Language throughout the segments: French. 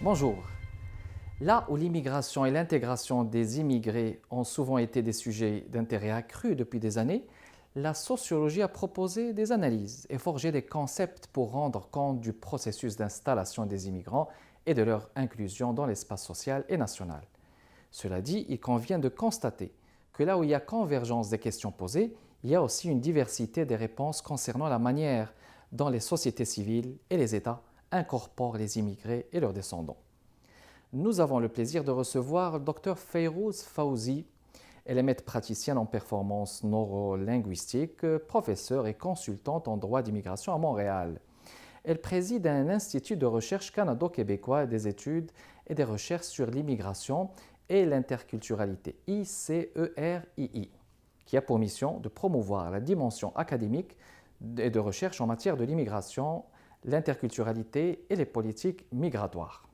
Bonjour. Là où l'immigration et l'intégration des immigrés ont souvent été des sujets d'intérêt accru depuis des années, la sociologie a proposé des analyses et forgé des concepts pour rendre compte du processus d'installation des immigrants et de leur inclusion dans l'espace social et national. Cela dit, il convient de constater que là où il y a convergence des questions posées, il y a aussi une diversité des réponses concernant la manière dont les sociétés civiles et les États incorporent les immigrés et leurs descendants. Nous avons le plaisir de recevoir le Dr Fayrouz Fawzi. Elle est maître praticienne en performance neurolinguistique, professeure et consultante en droit d'immigration à Montréal. Elle préside un institut de recherche canado-québécois des études et des recherches sur l'immigration et l'interculturalité, ICERII, qui a pour mission de promouvoir la dimension académique et de recherche en matière de l'immigration, l'interculturalité et les politiques migratoires.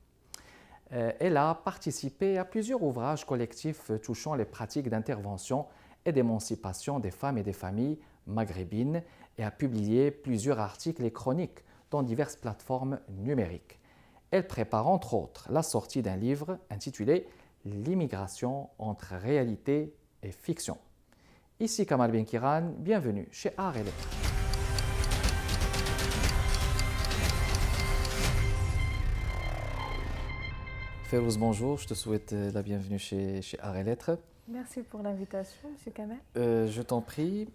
Elle a participé à plusieurs ouvrages collectifs touchant les pratiques d'intervention et d'émancipation des femmes et des familles maghrébines et a publié plusieurs articles et chroniques dans diverses plateformes numériques. Elle prépare entre autres la sortie d'un livre intitulé « L'immigration entre réalité et fiction ». Ici Kamal Benkiran, bienvenue chez Art et Lettres. Fayrouz, bonjour, je te souhaite la bienvenue chez Art et Lettres. Merci pour l'invitation, M. Kamel. Je t'en prie.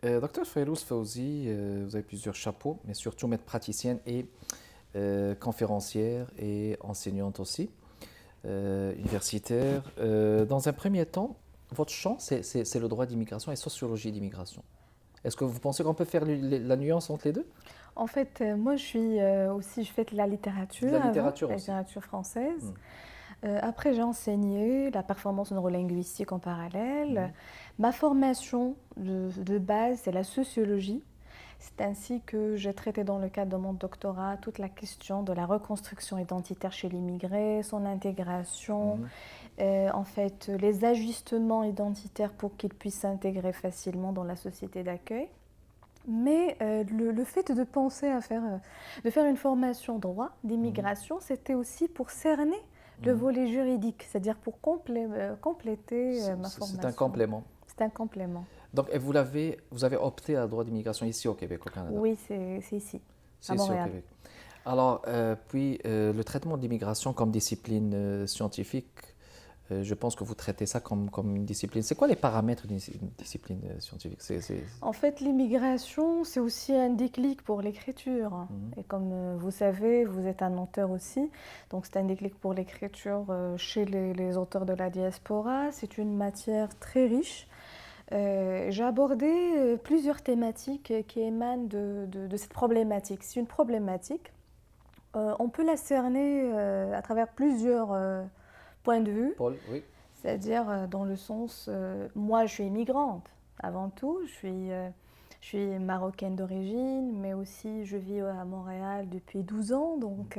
Docteur Fayrouz Fawzi, vous avez plusieurs chapeaux, mais surtout maître praticienne et conférencière et enseignante aussi, universitaire. Dans un premier temps, votre champ, c'est le droit d'immigration et sociologie d'immigration. Est-ce que vous pensez qu'on peut faire la nuance entre les deux? En fait, moi, je fais de la littérature. La littérature avant, aussi. la littérature française. Après, j'ai enseigné la performance neurolinguistique en parallèle. Ma formation de base, c'est la sociologie. C'est ainsi que j'ai traité dans le cadre de mon doctorat toute la question de la reconstruction identitaire chez l'immigré, son intégration, en fait, les ajustements identitaires pour qu'il puisse s'intégrer facilement dans la société d'accueil. Mais le fait de penser de faire une formation droit d'immigration, c'était aussi pour cerner le volet juridique, c'est-à-dire pour compléter ma formation. C'est un complément. C'est un complément. Donc, et vous avez opté à droit d'immigration ici au Québec, au Canada? Oui, c'est ici, c'est à ici Montréal. Au Québec. Alors, le traitement de l'immigration comme discipline scientifique, je pense que vous traitez ça comme une discipline. C'est quoi les paramètres d'une discipline scientifique? En fait, l'immigration, c'est aussi un déclic pour l'écriture. Et comme vous savez, vous êtes un auteur aussi. Donc, c'est un déclic pour l'écriture chez les auteurs de la diaspora. C'est une matière très riche. J'ai abordé plusieurs thématiques qui émanent de cette problématique. C'est une problématique. On peut la cerner à travers plusieurs point de vue, Paul, oui. C'est-à-dire dans le sens, moi je suis immigrante avant tout, je suis marocaine d'origine, mais aussi je vis à Montréal depuis 12 ans, donc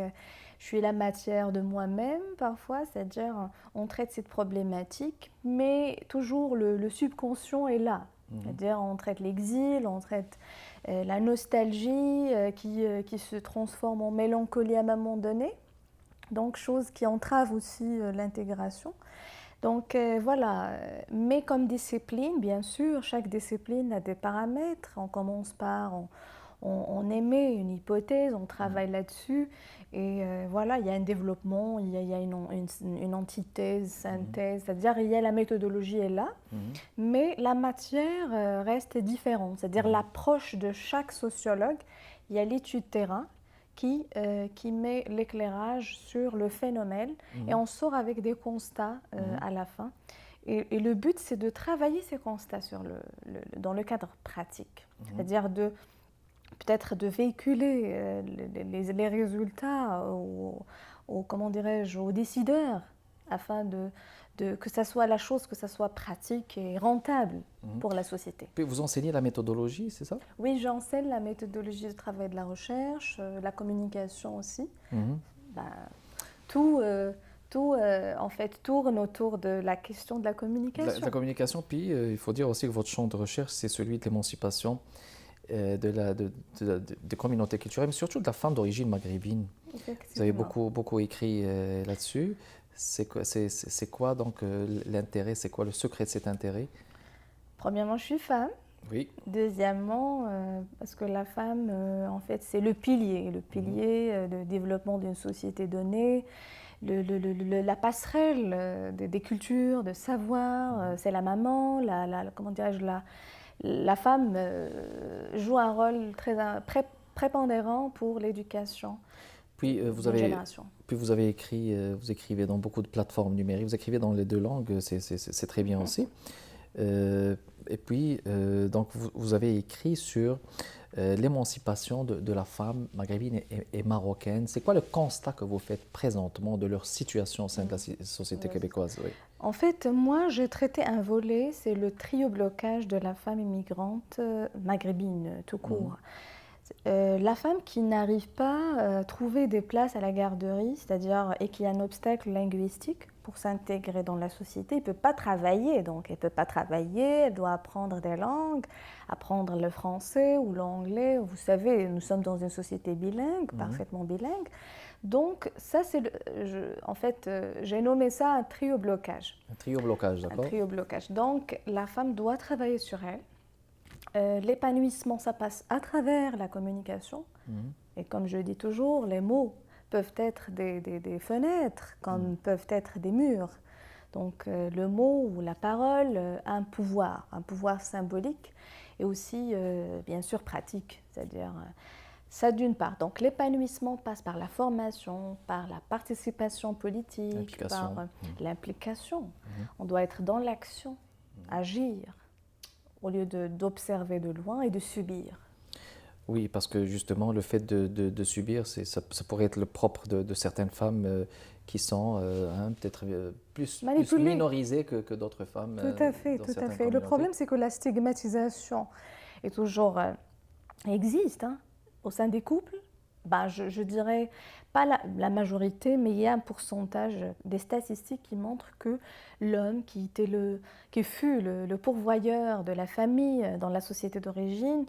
je suis la matière de moi-même parfois, c'est-à-dire on traite cette problématique, mais toujours le subconscient est là, c'est-à-dire on traite l'exil, on traite la nostalgie qui se transforme en mélancolie à un moment donné. Donc, chose qui entrave aussi l'intégration. Donc, voilà. Mais comme discipline, bien sûr, chaque discipline a des paramètres. On commence par, on émet une hypothèse, on travaille là-dessus. Et voilà, il y a un développement, il y a une antithèse, synthèse. C'est-à-dire, la méthodologie est là, mais la matière reste différente. C'est-à-dire, l'approche de chaque sociologue, il y a l'étude terrain, qui met l'éclairage sur le phénomène et on sort avec des constats à la fin. Et le but, c'est de travailler ces constats dans le cadre pratique, c'est-à-dire peut-être de véhiculer les résultats aux décideurs afin que ça soit que ça soit pratique et rentable pour la société. Puis vous enseignez la méthodologie, c'est ça? Oui, j'enseigne la méthodologie de travail de la recherche, la communication aussi. Tout en fait tourne autour de la question de la communication. La communication, puis il faut dire aussi que votre champ de recherche, c'est celui de l'émancipation des communautés culturelles, mais surtout de la femme d'origine maghrébine. Vous avez beaucoup écrit là-dessus. C'est quoi donc l'intérêt, c'est quoi le secret de cet intérêt? Premièrement, je suis femme. Oui. Deuxièmement, parce que la femme, en fait, c'est le pilier de développement d'une société donnée, la passerelle des cultures, de savoir. C'est la maman, comment dirais-je, la femme joue un rôle très prépondérant pour l'éducation d'une génération. Puis vous avez écrit, vous écrivez dans beaucoup de plateformes numériques, vous écrivez dans les deux langues, c'est très bien aussi. Et puis, donc, vous avez écrit sur l'émancipation de la femme maghrébine et marocaine. C'est quoi le constat que vous faites présentement de leur situation au sein de la société québécoise? Oui. En fait, moi, j'ai traité un volet, c'est le trio-blocage de la femme immigrante maghrébine, tout court. La femme qui n'arrive pas à trouver des places à la garderie, c'est-à-dire et qui a un obstacle linguistique pour s'intégrer dans la société, elle ne peut pas travailler. Donc, elle ne peut pas travailler, elle doit apprendre des langues, apprendre le français ou l'anglais. Vous savez, nous sommes dans une société bilingue, parfaitement bilingue. Donc, ça, en fait, j'ai nommé ça un trio-blocage. Un trio-blocage, d'accord. Un trio-blocage. Donc, la femme doit travailler sur elle. L'épanouissement, ça passe à travers la communication. Et comme je dis toujours, les mots peuvent être des fenêtres, comme peuvent être des murs. Donc le mot ou la parole a un pouvoir symbolique et aussi, bien sûr, pratique. C'est-à-dire, ça d'une part. Donc l'épanouissement passe par la formation, par la participation politique, par l'implication. On doit être dans l'action, agir, au lieu d'observer de loin et de subir. Oui, parce que justement, le fait de subir, ça pourrait être le propre de certaines femmes qui sont peut-être plus minorisées que d'autres femmes. Tout à fait, tout à fait. Le problème, c'est que la stigmatisation est toujours existe au sein des couples. Je dirais pas la majorité, mais il y a un pourcentage des statistiques qui montrent que l'homme qui fut le pourvoyeur de la famille dans la société d'origine,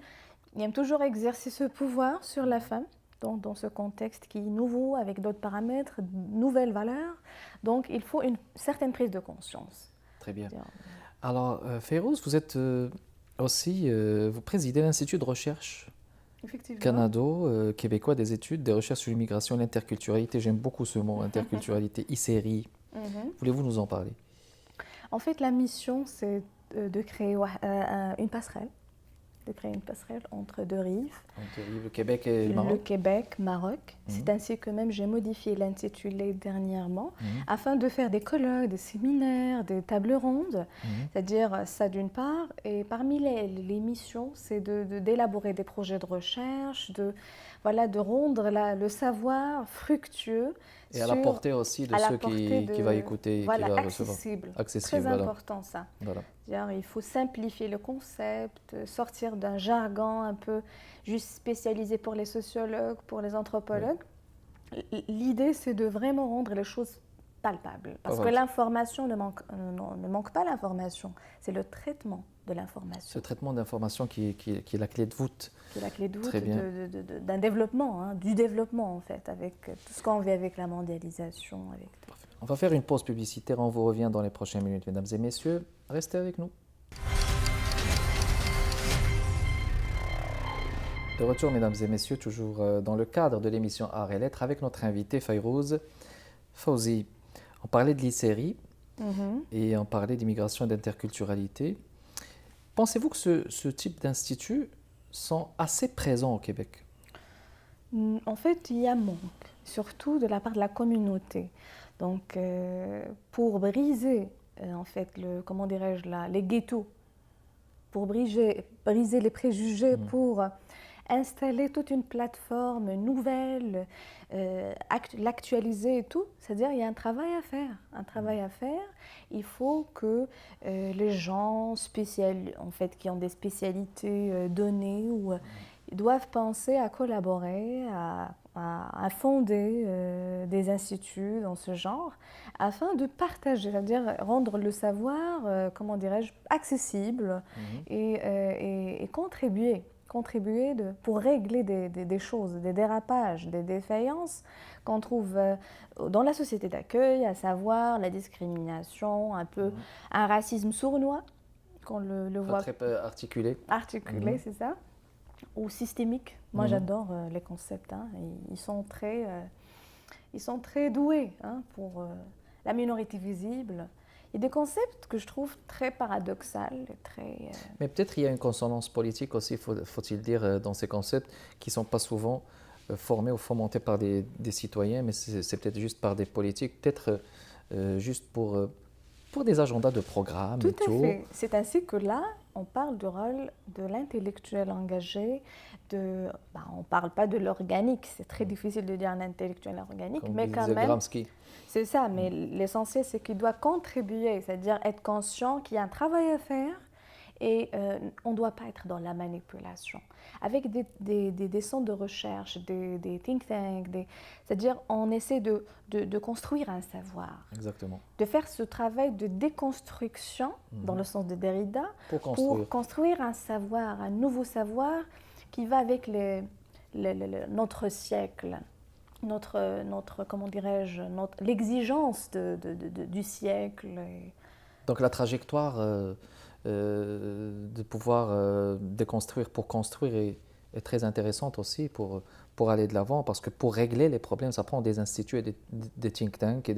il aime toujours exercer ce pouvoir sur la femme dans ce contexte qui est nouveau, avec d'autres paramètres, nouvelles valeurs. Donc il faut une certaine prise de conscience. Très bien. Alors, Fayrouz, vous êtes aussi, vous présidez l'Institut de recherche canado-québécois des études, des recherches sur l'immigration et l'interculturalité. J'aime beaucoup ce mot, interculturalité, ICERI. Voulez-vous nous en parler? En fait, la mission, c'est de créer une passerelle. Entre deux rives. Le Québec et le Maroc. Le Québec, Maroc. C'est ainsi que même j'ai modifié l'intitulé dernièrement afin de faire des colloques, des séminaires, des tables rondes. C'est-à-dire ça d'une part. Et parmi les missions, c'est d'élaborer des projets de recherche, de rendre le savoir fructueux. Et à la portée aussi de ceux qui va écouter, qui va recevoir. Accessible. Très important ça. Il faut simplifier le concept, sortir d'un jargon un peu juste spécialisé pour les sociologues, pour les anthropologues. L'idée, c'est de vraiment rendre les choses palpables. Parce que l'information ne manque pas l'information, c'est le traitement de l'information. Ce traitement d'information qui est la clé de voûte. Qui est la clé de voûte d'un développement, du développement en fait, avec tout ce qu'on vit avec la mondialisation. On va faire une pause publicitaire, on vous revient dans les prochaines minutes, mesdames et messieurs. Restez avec nous. De retour, mesdames et messieurs, toujours dans le cadre de l'émission Art et Lettres, avec notre invité Fayrouz Fawzi. On parlait de l'ICERI et on parlait d'immigration et d'interculturalité. Pensez-vous que ce type d'instituts sont assez présents au Québec? En fait, il y a un manque, surtout de la part de la communauté. Donc, pour briser, en fait, les ghettos, pour briser les préjugés, pour installer toute une plateforme nouvelle, l'actualiser et tout, c'est-à-dire il y a un travail à faire. Il faut que les gens qui ont des spécialités données doivent penser à collaborer, à fonder des instituts dans ce genre, afin de partager, c'est-à-dire rendre le savoir, accessible et contribuer contribuer pour régler des choses, des dérapages, des défaillances qu'on trouve dans la société d'accueil, à savoir la discrimination, un peu un racisme sournois, qu'on le voit très articulé. Articulé, c'est ça, ou systémique. Moi, j'adore les concepts. Hein. Ils sont très doués hein, pour la minorité visible. Il y a des concepts que je trouve très paradoxaux. Mais peut-être il y a une consonance politique aussi, faut-il dire, dans ces concepts qui ne sont pas souvent formés ou fomentés par des citoyens, mais c'est peut-être juste par des politiques, peut-être juste pour des agendas de programme. Tout à fait. C'est ainsi que là, on parle du rôle de l'intellectuel engagé. On ne parle pas de l'organique, c'est très difficile de dire un intellectuel organique, comme mais quand même, Gramsci. C'est ça, mais l'essentiel, c'est qu'il doit contribuer, c'est-à-dire être conscient qu'il y a un travail à faire et on ne doit pas être dans la manipulation. Avec des centres de recherche, des think tanks, c'est-à-dire on essaie de construire un savoir. Exactement. De faire ce travail de déconstruction, dans le sens de Derrida, pour construire un savoir, un nouveau savoir qui va avec notre siècle. Comment dirais-je, l'exigence du siècle. Donc la trajectoire de pouvoir déconstruire pour construire est très intéressante aussi pour aller de l'avant, parce que pour régler les problèmes, ça prend des instituts et des think tanks et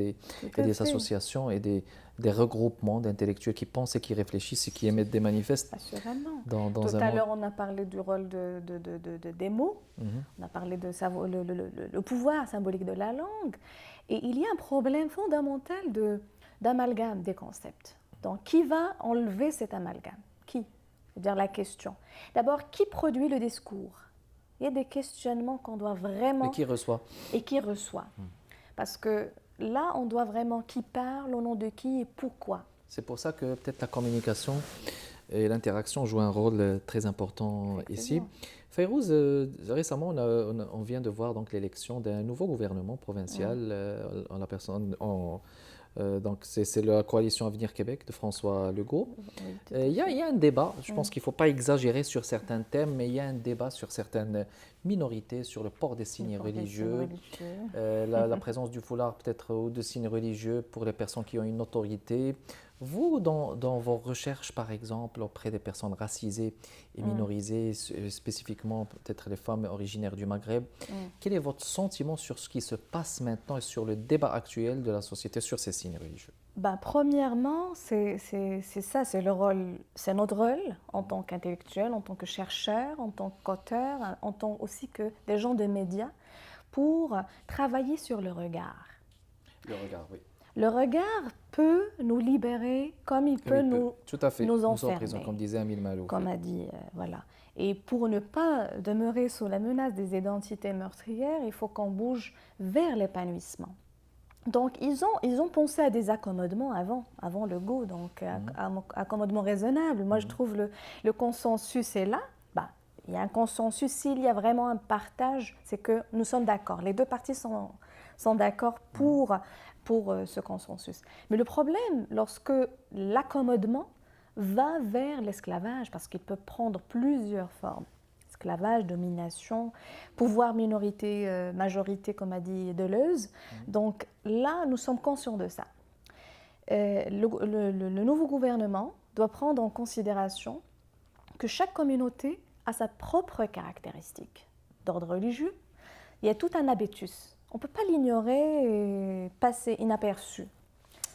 des associations et des regroupements d'intellectuels qui pensent et qui réfléchissent et qui émettent des manifestes. Assurément. Dans Tout à l'heure, on a parlé du rôle des mots, on a parlé de le pouvoir symbolique de la langue, et il y a un problème fondamental d'amalgame des concepts. Donc, qui va enlever cet amalgame? Qui? C'est-à-dire la question. D'abord, qui produit le discours? Il y a des questionnements qu'on doit vraiment... Et qui reçoit? Et qui reçoit. Parce que là, on doit vraiment qui parle, au nom de qui et pourquoi. C'est pour ça que peut-être la communication et l'interaction jouent un rôle très important ici. Fayrouz, récemment, on vient de voir donc l'élection d'un nouveau gouvernement provincial en la personne... donc c'est la coalition Avenir Québec de François Legault. Il y a un débat, je pense qu'il ne faut pas exagérer sur certains thèmes, mais il y a un débat sur certaines minorités, sur le port des signes religieux, la présence du foulard peut-être ou de signes religieux pour les personnes qui ont une autorité. Vous, dans vos recherches, par exemple, auprès des personnes racisées et minorisées, spécifiquement peut-être les femmes originaires du Maghreb, quel est votre sentiment sur ce qui se passe maintenant et sur le débat actuel de la société sur ces signes religieux? Premièrement, c'est ça, c'est notre rôle en tant qu'intellectuel, en tant que chercheur, en tant qu'auteur, en tant aussi que des gens de médias, pour travailler sur le regard. Le regard, oui. Le regard peut nous libérer comme il peut tout à fait. nous enfermer. Prison, comme disait Amil Malouf. Comme a dit, voilà. Et pour ne pas demeurer sous la menace des identités meurtrières, il faut qu'on bouge vers l'épanouissement. Donc, ils ont pensé à des accommodements avant le go, donc accommodements raisonnables. Moi, je trouve le consensus est là. Il y a un consensus, s'il y a vraiment un partage, c'est que nous sommes d'accord. Les deux parties sont d'accord pour ce consensus. Mais le problème, lorsque l'accommodement va vers l'esclavage, parce qu'il peut prendre plusieurs formes, esclavage, domination, pouvoir minorité, majorité, comme a dit Deleuze. Donc là, nous sommes conscients de ça. Le nouveau gouvernement doit prendre en considération que chaque communauté a sa propre caractéristique d'ordre religieux. Il y a tout un habitus. On ne peut pas l'ignorer et passer inaperçu.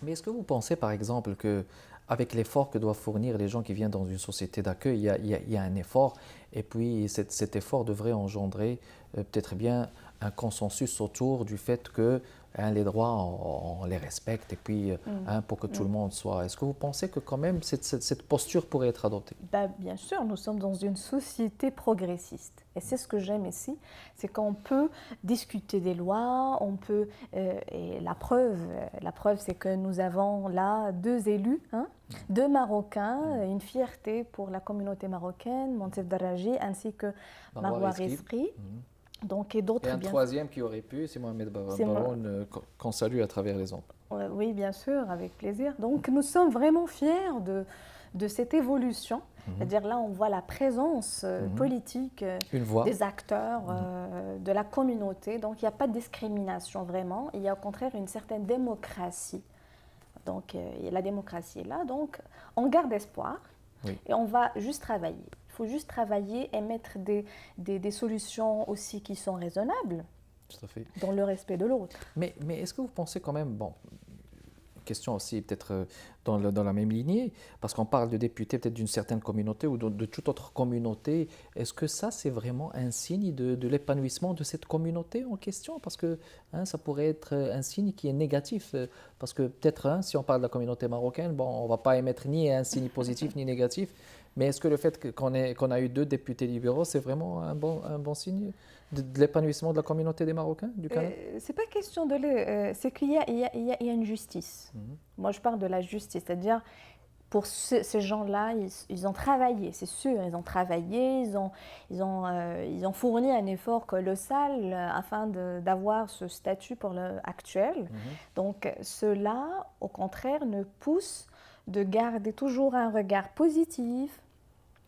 Mais est-ce que vous pensez, par exemple, qu'avec l'effort que doivent fournir les gens qui viennent dans une société d'accueil, il y a un effort, et puis cet effort devrait engendrer peut-être bien un consensus autour du fait que les droits, on les respecte, et puis pour que tout le monde soit... Est-ce que vous pensez que quand même cette posture pourrait être adoptée? Bien sûr, nous sommes dans une société progressiste. Et c'est ce que j'aime ici, c'est qu'on peut discuter des lois, on peut... et la preuve c'est que nous avons là 2 élus, 2 Marocains, une fierté pour la communauté marocaine, Montef Daraji, ainsi que Maroua Rizqi. Donc, et Et d'autres, un bien troisième qui aurait pu, c'est Mohamed c'est moi. Baroun, qu'on salue à travers les ondes. Oui, bien sûr, avec plaisir. Donc, nous sommes vraiment fiers de cette évolution. C'est-à-dire là, on voit la présence politique Une voix. des acteurs, de la communauté. Donc, il n'y a pas de discrimination vraiment. Il y a au contraire une certaine démocratie. Donc, la démocratie est là. Donc, on garde espoir et on va juste travailler. Il faut juste travailler et mettre des solutions aussi qui sont raisonnables. Tout à fait. Dans le respect de l'autre. Mais est-ce que vous pensez quand même, bon, question aussi peut-être dans la même lignée, parce qu'on parle de députés peut-être d'une certaine communauté ou de toute autre communauté, est-ce que ça c'est vraiment un signe de l'épanouissement de cette communauté en question? Parce que ça pourrait être un signe qui est négatif, parce que peut-être si on parle de la communauté marocaine, bon, on ne va pas émettre ni un signe positif ni négatif, mais est-ce que le fait qu'on a eu 2 députés libéraux, c'est vraiment un bon signe de l'épanouissement de la communauté des Marocains du Canada? C'est pas question de c'est qu'il y a une justice. Moi, je parle de la justice, c'est-à-dire pour ces gens-là, ils ont travaillé, c'est sûr, ils ont travaillé, ils ont fourni un effort colossal afin d'avoir ce statut actuel. Donc, cela, au contraire, nous pousse de garder toujours un regard positif,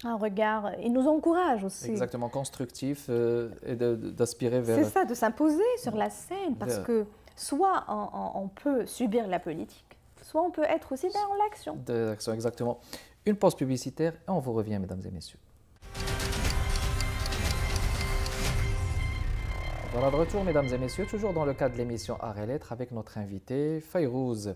un regard, il nous encourage aussi. Exactement, constructif et d'aspirer vers... C'est ça, de s'imposer sur la scène, parce que soit on peut subir la politique, soit on peut être aussi dans l'action. De l'action, exactement. Une pause publicitaire et on vous revient, mesdames et messieurs. Voilà de retour, mesdames et messieurs, toujours dans le cadre de l'émission Art et Lettres avec notre invité Fayrouz.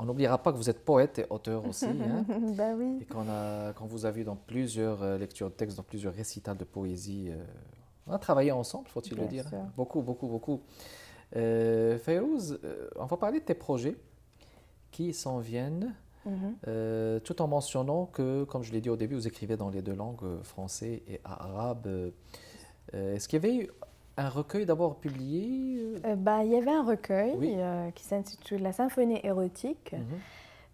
On n'oubliera pas que vous êtes poète et auteur aussi. Ben oui. Et qu'on vous a vu dans plusieurs lectures de textes, dans plusieurs récitals de poésie. On a travaillé ensemble, faut-il le dire. Beaucoup, beaucoup, beaucoup. Fayrouz, on va parler de tes projets qui s'en viennent, tout en mentionnant que, comme je l'ai dit au début, vous écrivez dans les 2 langues, français et arabe. Est-ce qu'il y avait eu un recueil d'abord publié? Il y avait un recueil qui s'intitule La symphonie érotique,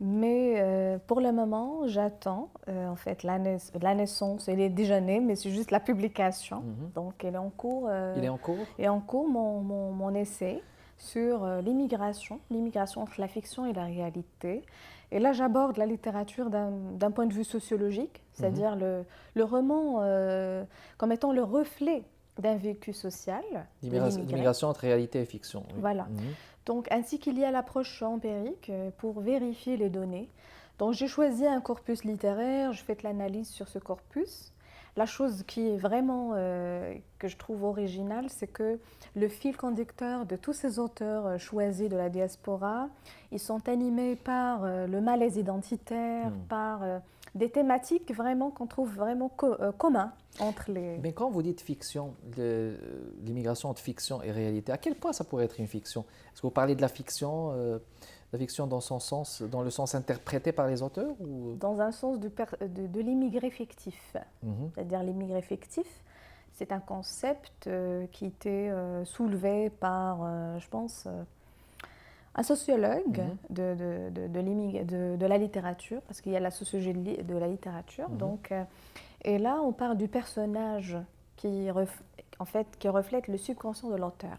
mais pour le moment, j'attends en fait la naissance. Elle est déjà née, mais c'est juste la publication. Donc, elle est en cours. Il est en cours? Et en cours, mon essai sur l'immigration entre la fiction et la réalité. Et là, j'aborde la littérature d'un point de vue sociologique, c'est-à-dire le roman comme étant le reflet d'un vécu social. L'immigration entre réalité et fiction. Oui. Voilà. Donc, ainsi qu'il y a l'approche empirique pour vérifier les données. Donc, j'ai choisi un corpus littéraire, je fais de l'analyse sur ce corpus. La chose qui est vraiment, que je trouve originale, c'est que le fil conducteur de tous ces auteurs choisis de la diaspora, ils sont animés par le malaise identitaire, par des thématiques vraiment qu'on trouve vraiment communs entre les... Mais quand vous dites fiction, l'immigration entre fiction et réalité, à quel point ça pourrait être une fiction? Est-ce que vous parlez de la fiction dans son sens, dans le sens interprété par les auteurs ou... Dans un sens de l'immigré fictif. C'est-à-dire l'immigré fictif, c'est un concept qui a été soulevé par, je pense, un sociologue de la littérature, parce qu'il y a la sociologie de la littérature. Donc, et là, on parle du personnage qui reflète le subconscient de l'auteur.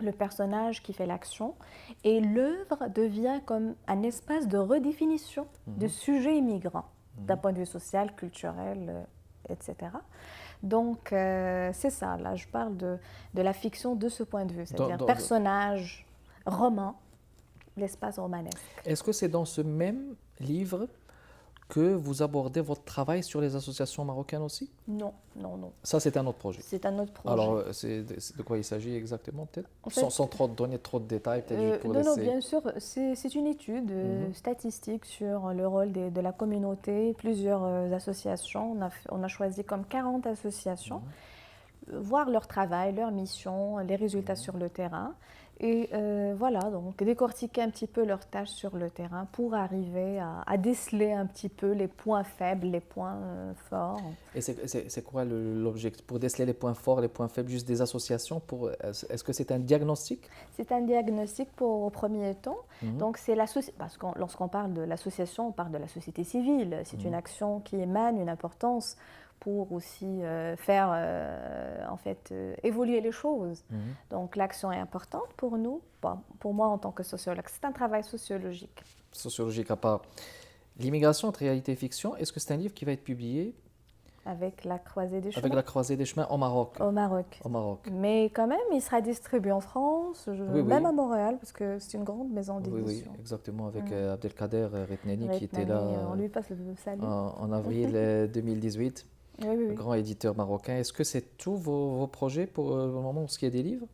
Le personnage qui fait l'action, et l'œuvre devient comme un espace de redéfinition de sujets immigrants, d'un point de vue social, culturel, etc. Donc, c'est ça, là, je parle de la fiction de ce point de vue, c'est-à-dire personnage, roman, l'espace romanesque. Est-ce que c'est dans ce même livre que vous abordez votre travail sur les associations marocaines aussi? Non. Ça, c'est un autre projet. C'est un autre projet. Alors, c'est de quoi il s'agit exactement, peut-être? Sans trop donner trop de détails, peut-être pour laisser... Non, bien sûr, c'est une étude statistique sur le rôle de la communauté, plusieurs associations. On a choisi comme 40 associations, voir leur travail, leur mission, les résultats sur le terrain. Et voilà, donc décortiquer un petit peu leurs tâches sur le terrain pour arriver à déceler un petit peu les points faibles, les points forts. Et c'est quoi l'objectif? Pour déceler les points forts, les points faibles, juste des associations? Est-ce que c'est un diagnostic? C'est un diagnostic au premier temps. Donc c'est parce que lorsqu'on parle de l'association, on parle de la société civile. C'est une action qui émane une importance pour aussi faire en fait évoluer les choses. Donc l'action est importante pour nous. Bon, pour moi en tant que sociologue, c'est un travail sociologique. Sociologique à part. L'immigration entre réalité et fiction, est-ce que c'est un livre qui va être publié avec la croisée des chemins? Avec la croisée des chemins au Maroc. Au Maroc. Au Maroc. Mais quand même, il sera distribué en France, même à Montréal, parce que c'est une grande maison d'édition. Oui, exactement, avec Abdelkader Retnani qui était là on lui passe le salut. En avril 2018, grand éditeur marocain. Est-ce que c'est tous vos projets pour le moment, ce qui est des livres?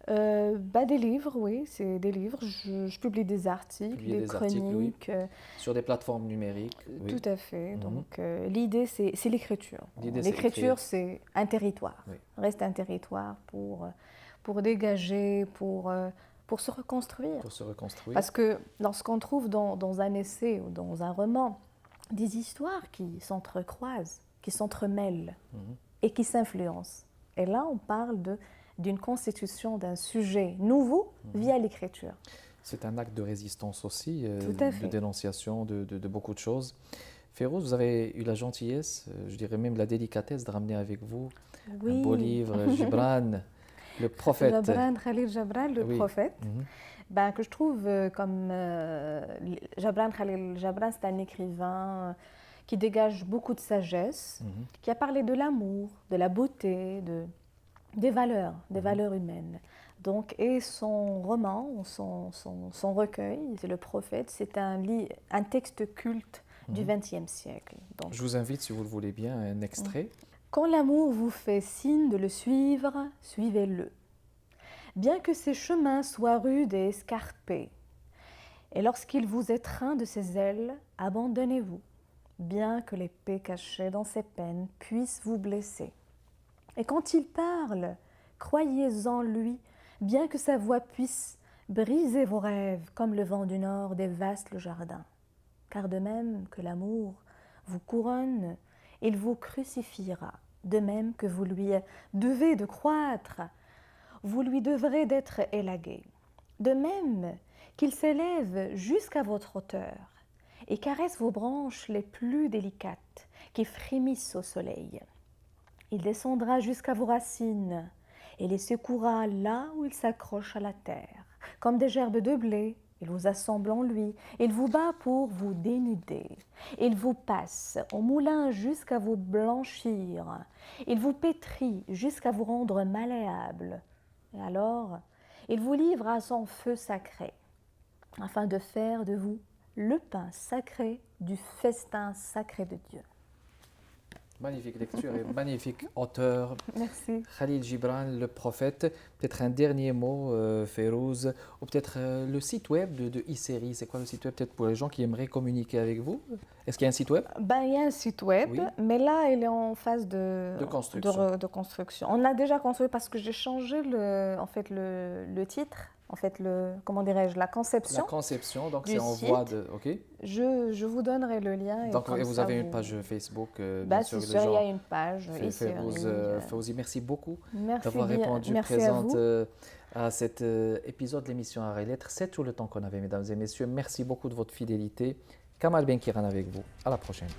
Des livres, oui, c'est des livres. Je publie des articles, des chroniques. Sur des plateformes numériques. Tout à fait. Donc l'idée, c'est l'écriture. L'écriture, c'est un territoire. Reste un territoire pour dégager, pour se reconstruire. Pour se reconstruire. Parce que lorsqu'on trouve dans un essai ou dans un roman des histoires qui s'entrecroisent, qui s'entremêlent et qui s'influencent, et là, on parle d'une constitution d'un sujet nouveau via l'écriture. C'est un acte de résistance aussi, de dénonciation de beaucoup de choses. Férouz, vous avez eu la gentillesse, je dirais même la délicatesse de ramener avec vous un beau livre, Gibran, le prophète. Khalil Gibran, le prophète, que je trouve comme Gibran Khalil Gibran, c'est un écrivain qui dégage beaucoup de sagesse, qui a parlé de l'amour, de la beauté, des valeurs humaines. Donc, et son roman, son recueil, c'est Le Prophète, c'est un texte culte du XXe siècle. Donc, je vous invite, si vous le voulez bien, un extrait. Quand l'amour vous fait signe de le suivre, suivez-le. Bien que ses chemins soient rudes et escarpés, et lorsqu'il vous étreint de ses ailes, abandonnez-vous, bien que l'épée cachée dans ses peines puisse vous blesser. Et quand il parle, croyez en lui, bien que sa voix puisse briser vos rêves comme le vent du nord dévaste le jardin. Car de même que l'amour vous couronne, il vous crucifiera, de même que vous lui devez de croître, vous lui devrez d'être élagué. De même qu'il s'élève jusqu'à votre hauteur et caresse vos branches les plus délicates qui frémissent au soleil. Il descendra jusqu'à vos racines et les secouera là où il s'accroche à la terre. Comme des gerbes de blé, il vous assemble en lui. Il vous bat pour vous dénuder. Il vous passe au moulin jusqu'à vous blanchir. Il vous pétrit jusqu'à vous rendre malléable. Et alors, il vous livre à son feu sacré, afin de faire de vous le pain sacré du festin sacré de Dieu. Magnifique lecture et magnifique auteur. Merci. Khalil Gibran, le prophète. Peut-être un dernier mot, Férouz, ou peut-être le site web de e-série. C'est quoi le site web, peut-être pour les gens qui aimeraient communiquer avec vous? Est-ce qu'il y a un site web? Il y a un site web, mais là, il est en phase de construction. On a déjà construit parce que j'ai changé le titre. En fait, comment dirais-je, la conception. La conception, donc c'est en voie de... OK. Je vous donnerai le lien. Donc, et vous avez une page Facebook, bien sûr, il y a une page. Fawzi, merci beaucoup d'avoir répondu présente à cet épisode de l'émission Arts et Lettres. C'est tout le temps qu'on avait, mesdames et messieurs. Merci beaucoup de votre fidélité. Kamal Benkiran avec vous. À la prochaine.